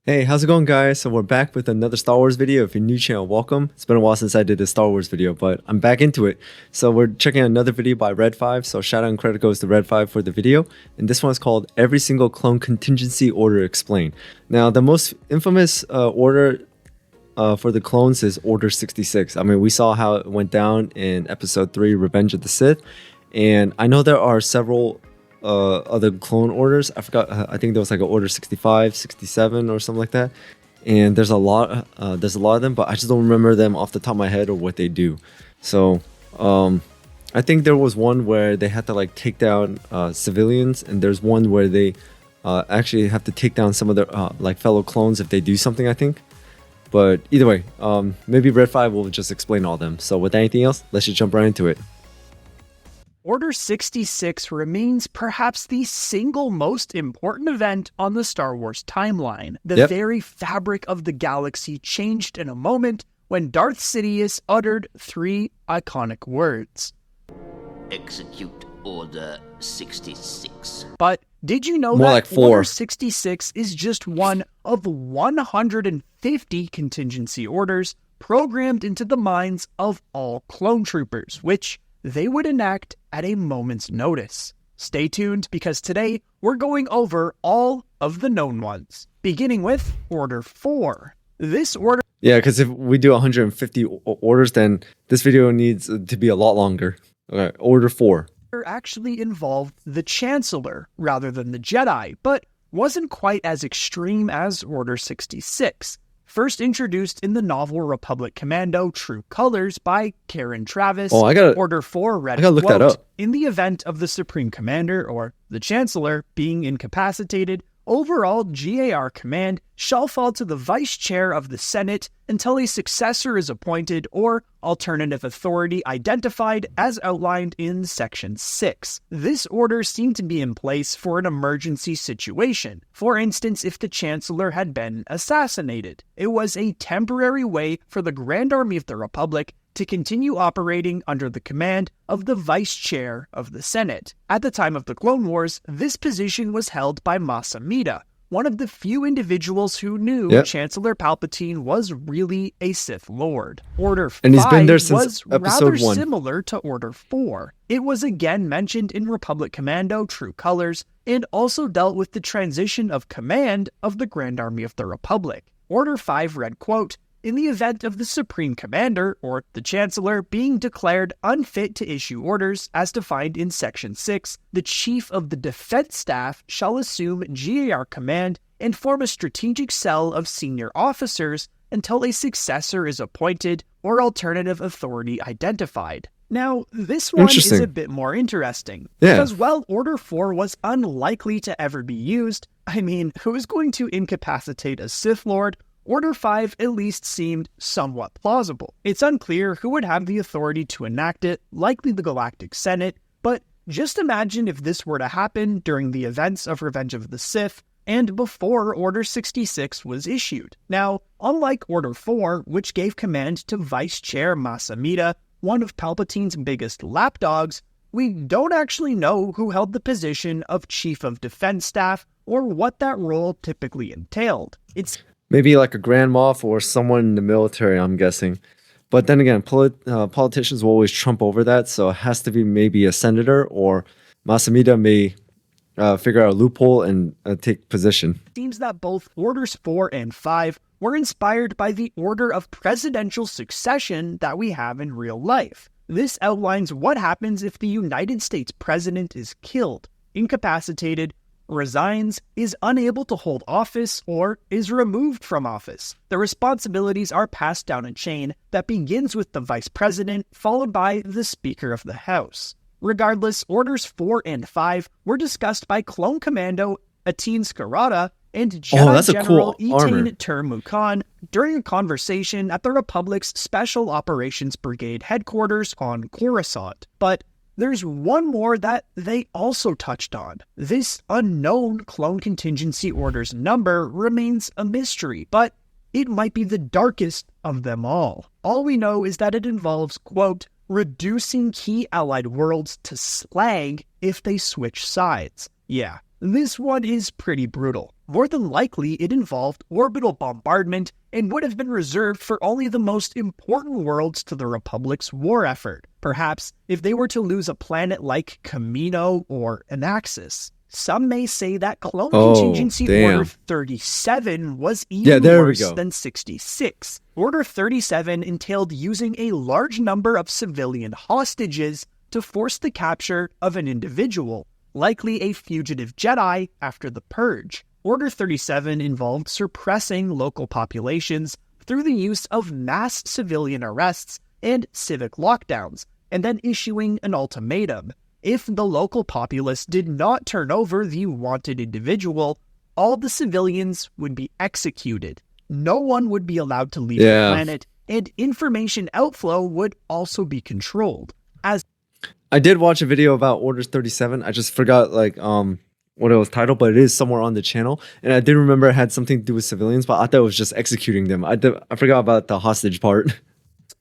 Hey, how's it going, guys? So we're back with another Star Wars video. If you're new channel, welcome. It's been a while since I did a Star Wars video, but I'm back into it. So we're checking out another video by Red5. So shout out and credit goes to Red5 for the video. And this one's called Every Single Clone Contingency Order Explained. Now, the most infamous order for the clones is Order 66. I mean, we saw how it went down in Episode 3, Revenge of the Sith. And I know there are several other clone orders. I forgot. I think there was like an Order 65, 67, or something like that. And there's a lot. There's a lot of them, but I just don't remember them off the top of my head or what they do. So I think there was one where they had to like take down civilians, and there's one where they actually have to take down some of their like fellow clones if they do something, I think. But either way, maybe Red5 will just explain all of them. So with anything else, let's just jump right into it. Order 66 remains perhaps the single most important event on the Star Wars timeline. The very fabric of the galaxy changed in a moment when Darth Sidious uttered three iconic words. Execute Order 66. But did you know More that like 4. Order 66 is just one of 150 contingency orders programmed into the minds of all clone troopers, which they would enact at a moment's notice. Stay tuned, because today we're going over all of the known ones, beginning with Order 4. This order... Yeah, because if we do 150 orders, then this video needs to be a lot longer. Okay, Order 4. actually involved the Chancellor rather than the Jedi, but wasn't quite as extreme as Order 66. First introduced in the novel Republic Commando True Colors by Karen Travis, Order 4 read, look that up. In the event of the Supreme Commander, or the Chancellor, being incapacitated, overall GAR command shall fall to the Vice Chair of the Senate until a successor is appointed or alternative authority identified as outlined in Section 6. This order seemed to be in place for an emergency situation. For instance, if the Chancellor had been assassinated. It was a temporary way for the Grand Army of the Republic to continue operating under the command of the Vice Chair of the Senate. At the time of the Clone Wars, this position was held by Mas Amedda, one of the few individuals who knew Chancellor Palpatine was really a Sith Lord. Order 5 and he's been there since was episode rather 1. similar to Order 4. It was again mentioned in Republic Commando True Colors, and also dealt with the transition of command of the Grand Army of the Republic. Order 5 read, quote, in the event of the Supreme Commander, or the Chancellor, being declared unfit to issue orders as defined in Section 6, the Chief of the Defense Staff shall assume GAR command and form a strategic cell of senior officers until a successor is appointed or alternative authority identified. Now, this one is a bit more interesting, because while Order 4 was unlikely to ever be used, I mean, who is going to incapacitate a Sith Lord? Order 5 at least seemed somewhat plausible. It's unclear who would have the authority to enact it, likely the Galactic Senate, but just imagine if this were to happen during the events of Revenge of the Sith and before Order 66 was issued. Now, unlike Order 4, which gave command to Vice Chair Mas Amedda, one of Palpatine's biggest lapdogs, we don't actually know who held the position of Chief of Defense Staff or what that role typically entailed. It's maybe like a Grand Moff or someone in the military, I'm guessing. But then again, politicians will always trump over that, so it has to be maybe a senator, or Mas Amedda may figure out a loophole and take position. It seems that both Orders 4 and 5 were inspired by the order of presidential succession that we have in real life. This outlines what happens if the United States president is killed, incapacitated, resigns, is unable to hold office, or is removed from office. The responsibilities are passed down a chain that begins with the vice president, followed by the Speaker of the House. Regardless, Orders 4 and 5 were discussed by Clone Commando Atin Skarada and Jedi General Etain Ter-Mukhan during a conversation at the Republic's Special Operations Brigade headquarters on Coruscant. But there's one more that they also touched on. This unknown clone contingency order's number remains a mystery, but it might be the darkest of them all. All we know is that it involves, quote, reducing key allied worlds to slag if they switch sides. Yeah, this one is pretty brutal. More than likely, it involved orbital bombardment and would have been reserved for only the most important worlds to the Republic's war effort, perhaps if they were to lose a planet like Camino or Anaxis. Some may say that Clone Contingency Order 37 was even worse than 66. Order 37 entailed using a large number of civilian hostages to force the capture of an individual, likely a fugitive Jedi after the Purge. Order 37 involved suppressing local populations through the use of mass civilian arrests and civic lockdowns, and then issuing an ultimatum. If the local populace did not turn over the wanted individual, all the civilians would be executed. No one would be allowed to leave the planet, and information outflow would also be controlled. I did watch a video about Order 37. I just forgot what it was titled, but it is somewhere on the channel. And I did remember it had something to do with civilians, but I thought it was just executing them. I forgot about the hostage part.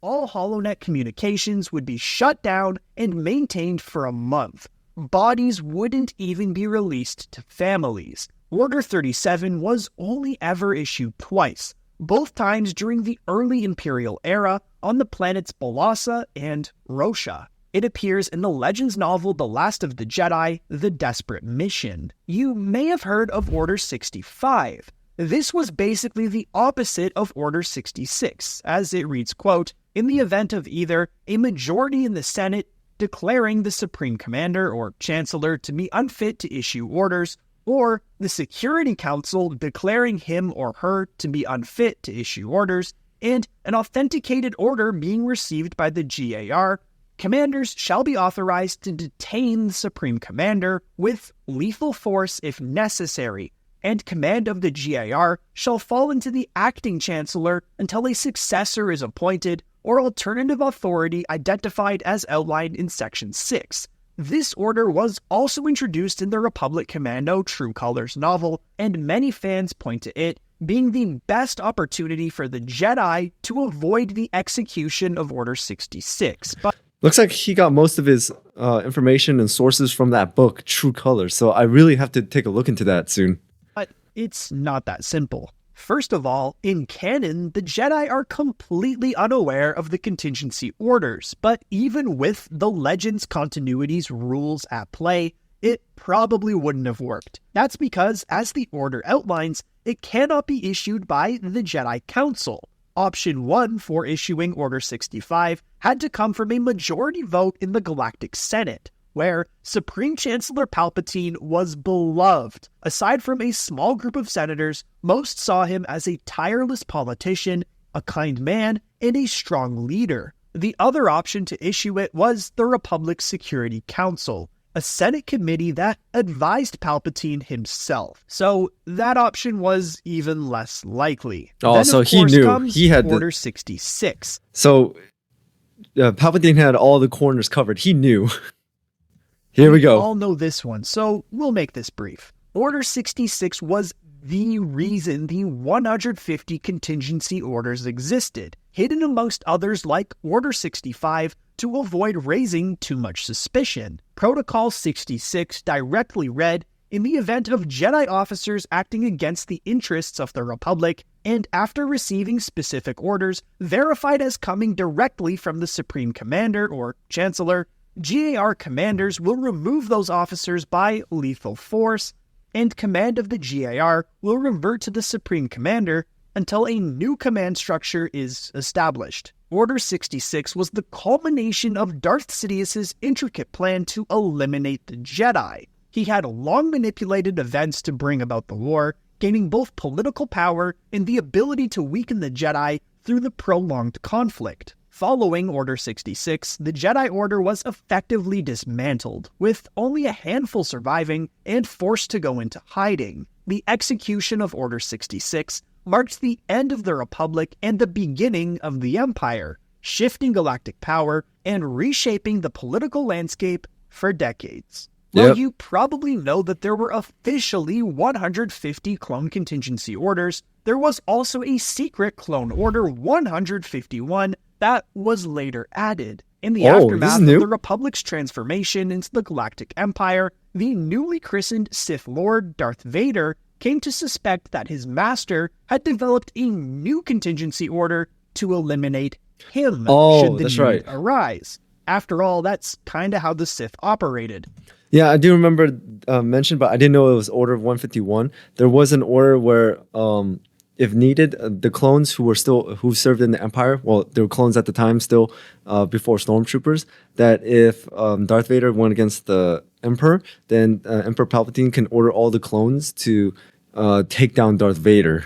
All HoloNet communications would be shut down and maintained for a month. Bodies wouldn't even be released to families. Order 37 was only ever issued twice, both times during the early Imperial era on the planets Balasa and Rosha. It appears in the Legends novel The Last of the Jedi, The Desperate Mission. You may have heard of Order 65. This was basically the opposite of Order 66, as it reads, quote, in the event of either a majority in the Senate declaring the Supreme Commander or Chancellor to be unfit to issue orders, or the Security Council declaring him or her to be unfit to issue orders, and an authenticated order being received by the GAR, commanders shall be authorized to detain the Supreme Commander with lethal force if necessary, and command of the GAR shall fall into the acting Chancellor until a successor is appointed or alternative authority identified as outlined in Section 6. This order was also introduced in the Republic Commando True Colors novel, and many fans point to it being the best opportunity for the Jedi to avoid the execution of Order 66. But looks like he got most of his information and sources from that book, True Colors, so I really have to take a look into that soon. But it's not that simple. First of all, in canon, the Jedi are completely unaware of the contingency orders, but even with the Legends continuity's rules at play, it probably wouldn't have worked. That's because, as the order outlines, it cannot be issued by the Jedi Council. Option 1 for issuing Order 65 had to come from a majority vote in the Galactic Senate, where Supreme Chancellor Palpatine was beloved. Aside from a small group of senators, most saw him as a tireless politician, a kind man, and a strong leader. The other option to issue it was the Republic's Security Council, a Senate committee that advised Palpatine himself. So that option was even less likely. Oh, then, so of he course, knew. comes He had Order 66. So Palpatine had all the corners covered. He knew. Here we go. We all know this one, so we'll make this brief. Order 66 was the reason the 150 contingency orders existed, hidden amongst others like Order 65 to avoid raising too much suspicion. Protocol 66 directly read, in the event of Jedi officers acting against the interests of the Republic, and after receiving specific orders verified as coming directly from the Supreme Commander or Chancellor, GAR commanders will remove those officers by lethal force, and command of the GAR will revert to the Supreme Commander until a new command structure is established. Order 66 was the culmination of Darth Sidious's intricate plan to eliminate the Jedi. He had long manipulated events to bring about the war, gaining both political power and the ability to weaken the Jedi through the prolonged conflict. Following Order 66, the Jedi Order was effectively dismantled, with only a handful surviving and forced to go into hiding. The execution of Order 66 marked the end of the Republic and the beginning of the Empire, shifting galactic power and reshaping the political landscape for decades. Yep. Well, you probably know that there were officially 150 clone contingency orders. There was also a secret clone order 151 that was later added. In the aftermath of the Republic's transformation into the Galactic Empire, the newly christened Sith Lord Darth Vader came to suspect that his master had developed a new contingency order to eliminate him should the need arise. After all, that's kind of how the Sith operated. Yeah, I do remember mentioned, but I didn't know it was Order of 151. There was an order where, if needed, the clones who served in the Empire, well, they were clones at the time still, before Stormtroopers, that if Darth Vader went against the Emperor, then Emperor Palpatine can order all the clones to take down Darth Vader.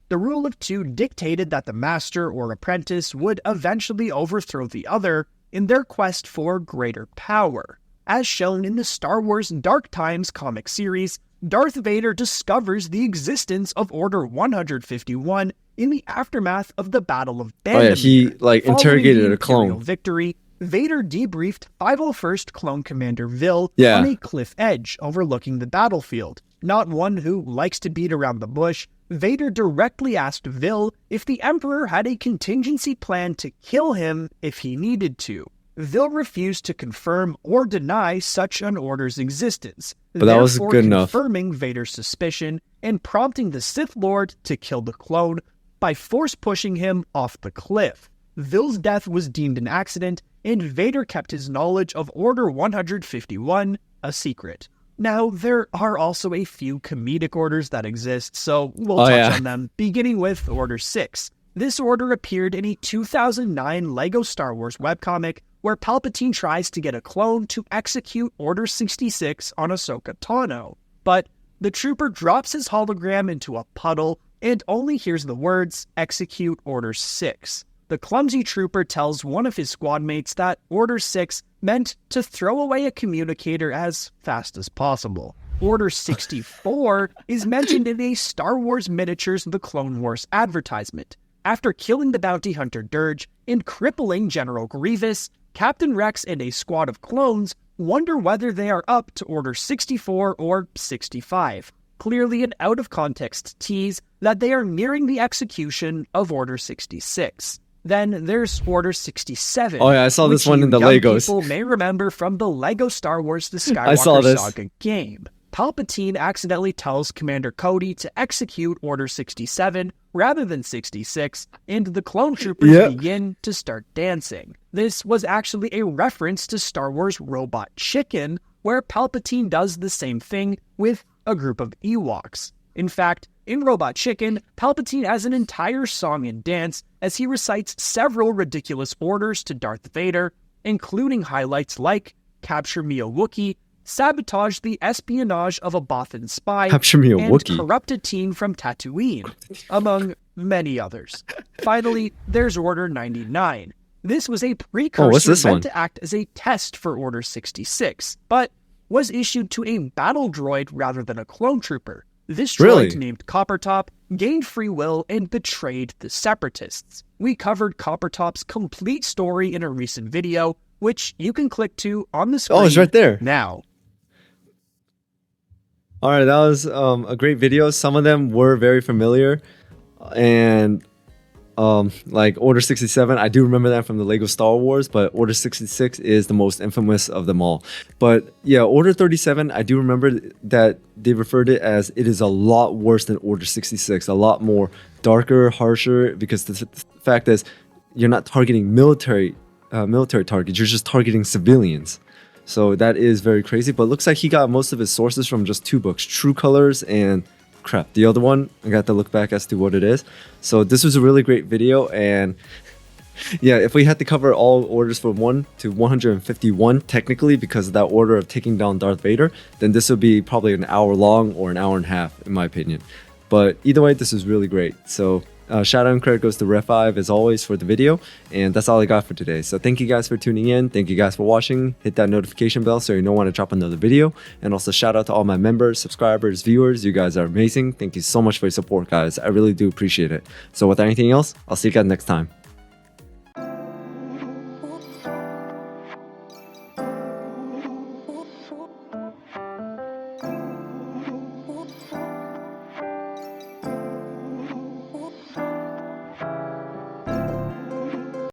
The rule of two dictated that the master or apprentice would eventually overthrow the other in their quest for greater power. As shown in the Star Wars Dark Times comic series, Darth Vader discovers the existence of Order 151 in the aftermath of the Battle of Bandhamere. Oh yeah, he interrogated a clone. Victory, Vader debriefed 501st Clone Commander Vil on a cliff edge overlooking the battlefield. Not one who likes to beat around the bush, Vader directly asked Vil if the Emperor had a contingency plan to kill him if he needed to. Vil refused to confirm or deny such an order's existence, but that was good enough, confirming Vader's suspicion and prompting the Sith Lord to kill the clone by force pushing him off the cliff. Vil's death was deemed an accident, and Vader kept his knowledge of Order 151 a secret. Now, there are also a few comedic orders that exist, so we'll touch on them, beginning with Order 6. This order appeared in a 2009 LEGO Star Wars webcomic where Palpatine tries to get a clone to execute Order 66 on Ahsoka Tano. But the trooper drops his hologram into a puddle and only hears the words, "Execute Order 6. The clumsy trooper tells one of his squad mates that Order 6 meant to throw away a communicator as fast as possible. Order 64 is mentioned in a Star Wars Miniatures The Clone Wars advertisement. After killing the bounty hunter Dirge and crippling General Grievous, Captain Rex and a squad of clones wonder whether they are up to Order 64 or 65. Clearly an out-of-context tease that they are nearing the execution of Order 66. Then there's Order 67. Oh yeah, I saw this one in the Legos. People may remember from the LEGO Star Wars The Skywalker Saga game. Palpatine accidentally tells Commander Cody to execute Order 67 rather than 66, and the clone troopers begin to start dancing. This was actually a reference to Star Wars Robot Chicken, where Palpatine does the same thing with a group of Ewoks. In fact, in Robot Chicken, Palpatine has an entire song and dance as he recites several ridiculous orders to Darth Vader, including highlights like "Capture me a Wookiee," "Sabotage the espionage of a Bothan spy," and "Corrupt a teen from Tatooine," among many others. Finally, there's Order 99. This was a precursor meant to act as a test for Order 66, but was issued to a battle droid rather than a clone trooper. This droid, named Coppertop, gained free will and betrayed the Separatists. We covered Coppertop's complete story in a recent video, which you can click to on the screen. Oh, it's right there. Now. All right, that was a great video. Some of them were very familiar, and like Order 67, I do remember that from the LEGO Star Wars, but Order 66 is the most infamous of them all. But yeah, Order 37, I do remember that they referred it as it is a lot worse than Order 66, a lot more darker, harsher, because the fact is you're not targeting military targets, you're just targeting civilians. So that is very crazy, but it looks like he got most of his sources from just two books, True Colors and crap, the other one, I got to look back as to what it is. So this was a really great video, and yeah, if we had to cover all orders from 1 to 151 technically because of that order of taking down Darth Vader, then this would be probably an hour long or an hour and a half in my opinion. But either way, this is really great. So shout out and credit goes to Rev5 as always for the video, and that's all I got for today. So thank you guys for tuning in, thank you guys for watching, hit that notification bell so you know when I drop another video, and also shout out to all my members, subscribers, viewers. You guys are amazing. Thank you so much for your support, guys. I really do appreciate it. So without anything else, I'll see you guys next time.